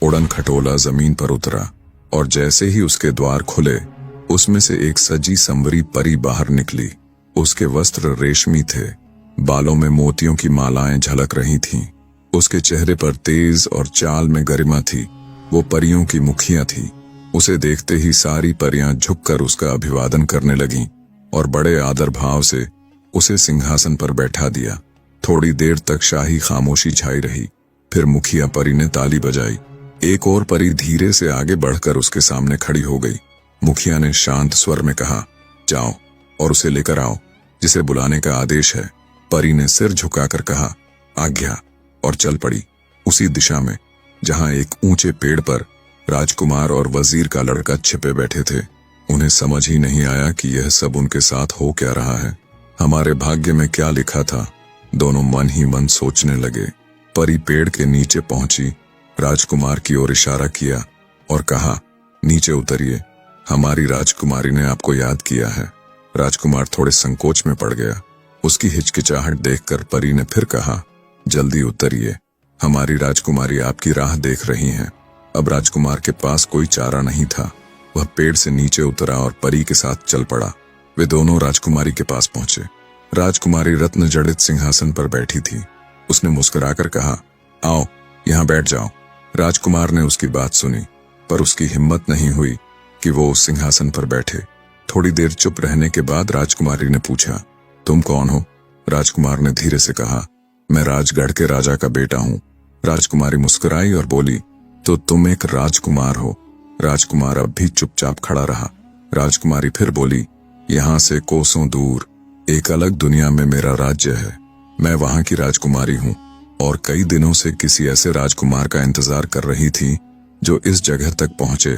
उड़न खटोला जमीन पर उतरा और जैसे ही उसके द्वार खुले, उसमें से एक सजी संवरी परी बाहर निकली। उसके वस्त्र रेशमी थे, बालों में मोतियों की मालाएं झलक रही थीं। उसके चेहरे पर तेज और चाल में गरिमा थी। वो परियों की मुखिया थी। उसे देखते ही सारी परियां झुककर उसका अभिवादन करने लगीं और बड़े आदर भाव से उसे सिंहासन पर बैठा दिया। थोड़ी देर तक शाही खामोशी छाई रही। फिर मुखिया परी ने ताली बजाई। एक और परी धीरे से आगे बढ़कर उसके सामने खड़ी हो गई। मुखिया ने शांत स्वर में कहा, जाओ और उसे लेकर आओ जिसे बुलाने का आदेश है। परी ने सिर झुकाकर कहा, आज्ञा, और चल पड़ी उसी दिशा में जहां एक ऊंचे पेड़ पर राजकुमार और वजीर का लड़का छिपे बैठे थे। उन्हें समझ ही नहीं आया कि यह सब उनके साथ हो क्या रहा है। हमारे भाग्य में क्या लिखा था, दोनों मन ही मन सोचने लगे। परी पेड़ के नीचे पहुंची, राजकुमार की ओर इशारा किया और कहा, नीचे उतरिए, हमारी राजकुमारी ने आपको याद किया है। राजकुमार थोड़े संकोच में पड़ गया। उसकी हिचकिचाहट देखकर परी ने फिर कहा, जल्दी उतरिए, हमारी राजकुमारी आपकी राह देख रही हैं। अब राजकुमार के पास कोई चारा नहीं था। वह पेड़ से नीचे उतरा और परी के साथ चल पड़ा। वे दोनों राजकुमारी के पास पहुंचे। राजकुमारी रत्न जड़ित सिंहासन पर बैठी थी। उसने मुस्कुराकर कहा, आओ यहां बैठ जाओ। राजकुमार ने उसकी बात सुनी, पर उसकी हिम्मत नहीं हुई कि वो उस सिंहासन पर बैठे। थोड़ी देर चुप रहने के बाद राजकुमारी ने पूछा, तुम कौन हो? राजकुमार ने धीरे से कहा, मैं राजगढ़ के राजा का बेटा हूं। राजकुमारी मुस्कुराई और बोली, तो तुम एक राजकुमार हो। राजकुमार अब भी चुपचाप खड़ा रहा। राजकुमारी फिर बोली, यहां से कोसों दूर एक अलग दुनिया में मेरा राज्य है। मैं वहां की राजकुमारी हूं और कई दिनों से किसी ऐसे राजकुमार का इंतजार कर रही थी जो इस जगह तक पहुंचे।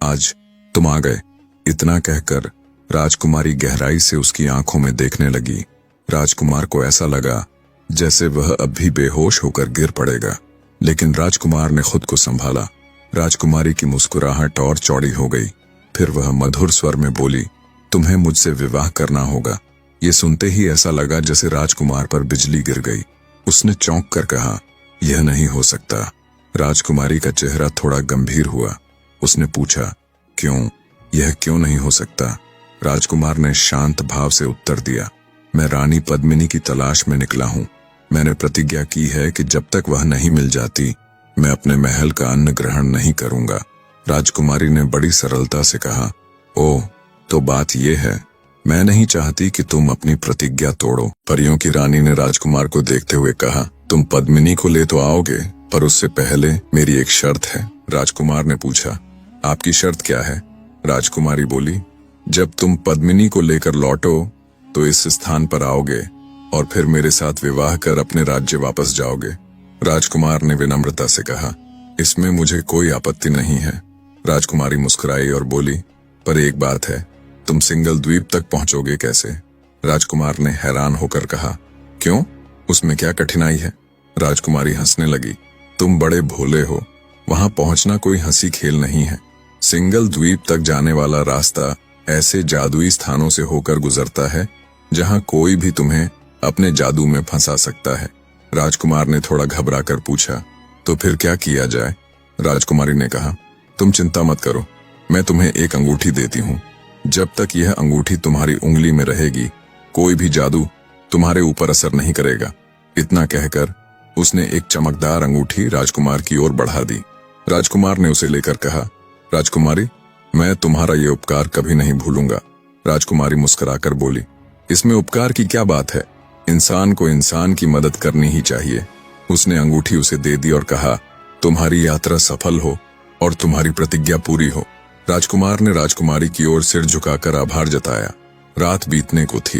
आज तुम आ गए। इतना कहकर राजकुमारी गहराई से उसकी आंखों में देखने लगी। राजकुमार को ऐसा लगा जैसे वह अब भी बेहोश होकर गिर पड़ेगा, लेकिन राजकुमार ने खुद को संभाला। राजकुमारी की मुस्कुराहट और चौड़ी हो गई। फिर वह मधुर स्वर में बोली, तुम्हें मुझसे विवाह करना होगा। ये सुनते ही ऐसा लगा जैसे राजकुमार पर बिजली गिर गई। उसने चौंक कर कहा, यह नहीं हो सकता। राजकुमारी का चेहरा थोड़ा गंभीर हुआ। उसने पूछा, क्यों? यह क्यों नहीं हो सकता? राजकुमार ने शांत भाव से उत्तर दिया, मैं रानी पद्मिनी की तलाश में निकला हूं। मैंने प्रतिज्ञा की है कि जब तक वह नहीं मिल जाती, मैं अपने महल का अन्न ग्रहण नहीं करूंगा। राजकुमारी ने बड़ी सरलता से कहा, ओह, तो बात यह है, मैं नहीं चाहती कि तुम अपनी प्रतिज्ञा तोड़ो। परियों की रानी ने राजकुमार को देखते हुए कहा, तुम पद्मिनी को ले तो आओगे, पर उससे पहले मेरी एक शर्त है। राजकुमार ने पूछा, आपकी शर्त क्या है? राजकुमारी बोली, जब तुम पद्मिनी को लेकर लौटो तो इस स्थान पर आओगे और फिर मेरे साथ विवाह कर अपने राज्य वापस जाओगे। राजकुमार ने विनम्रता से कहा, इसमें मुझे कोई आपत्ति नहीं है। राजकुमारी मुस्कुराई और बोली, पर एक बात है, तुम सिंगल द्वीप तक पहुंचोगे कैसे? राजकुमार ने हैरान होकर कहा, क्यों? उसमें क्या कठिनाई है? राजकुमारी हंसने लगी, तुम बड़े भोले हो। वहां पहुंचना कोई हंसी खेल नहीं है। सिंगल द्वीप तक जाने वाला रास्ता ऐसे जादुई स्थानों से होकर गुजरता है जहां कोई भी तुम्हें अपने जादू में फंसा सकता है। राजकुमार ने थोड़ा घबरा कर पूछा, तो फिर क्या किया जाए? राजकुमारी ने कहा, तुम चिंता मत करो, मैं तुम्हें एक अंगूठी देती हूँ। जब तक यह अंगूठी तुम्हारी उंगली में रहेगी, कोई भी जादू तुम्हारे ऊपर असर नहीं करेगा। इतना कहकर उसने एक चमकदार अंगूठी राजकुमार की ओर बढ़ा दी। राजकुमार ने उसे लेकर कहा, राजकुमारी, मैं तुम्हारा ये उपकार कभी नहीं भूलूंगा। राजकुमारी मुस्कुराकर बोली, इसमें उपकार की क्या बात है? इंसान को इंसान की मदद करनी ही चाहिए। उसने अंगूठी उसे दे दी और कहा, तुम्हारी यात्रा सफल हो और तुम्हारी प्रतिज्ञा पूरी हो। राजकुमार ने राजकुमारी की ओर सिर झुकाकर आभार जताया। रात बीतने को थी।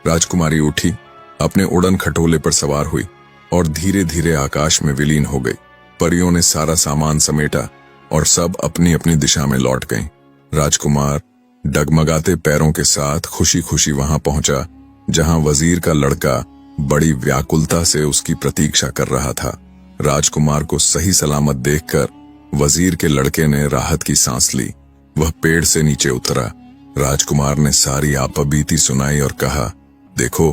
राजकुमारी उठी, अपने उड़न खटोले पर सवार हुई और धीरे धीरे आकाश में विलीन हो गई। परियों ने सारा सामान समेटा और सब अपनी अपनी दिशा में लौट गईं। राजकुमार डगमगाते पैरों के साथ खुशी खुशी वहां पहुंचा जहां वजीर का लड़का बड़ी व्याकुलता से उसकी प्रतीक्षा कर रहा था। राजकुमार को सही सलामत देखकर वजीर के लड़के ने राहत की सांस ली। वह पेड़ से नीचे उतरा। राजकुमार ने सारी आपबीती सुनाई और कहा, देखो,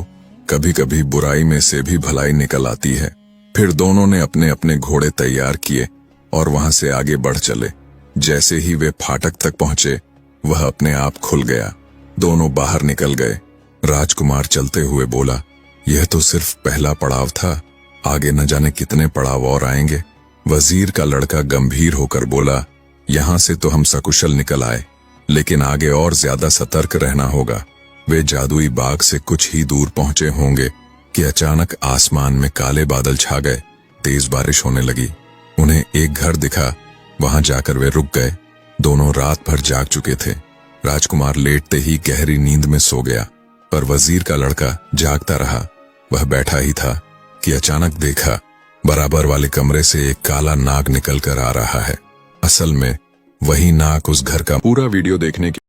कभी कभी बुराई में से भी भलाई निकल आती है। फिर दोनों ने अपने अपने घोड़े तैयार किए और वहां से आगे बढ़ चले। जैसे ही वे फाटक तक पहुंचे, वह अपने आप खुल गया। दोनों बाहर निकल गए। राजकुमार चलते हुए बोला, यह तो सिर्फ पहला पड़ाव था, आगे न जाने कितने पड़ाव और आएंगे। वजीर का लड़का गंभीर होकर बोला, यहां से तो हम सकुशल निकल आए, लेकिन आगे और ज्यादा सतर्क रहना होगा। वे जादुई बाग से कुछ ही दूर पहुंचे होंगे कि अचानक आसमान में काले बादल छा गए। तेज बारिश होने लगी। उन्हें एक घर दिखा, वहां जाकर वे रुक गए। दोनों रात भर जाग चुके थे। राजकुमार लेटते ही गहरी नींद में सो गया, पर वजीर का लड़का जागता रहा। वह बैठा ही था कि अचानक देखा, बराबर वाले कमरे से एक काला नाग निकल कर आ रहा है। असल में वही नाग उस घर का। पूरा वीडियो देखने के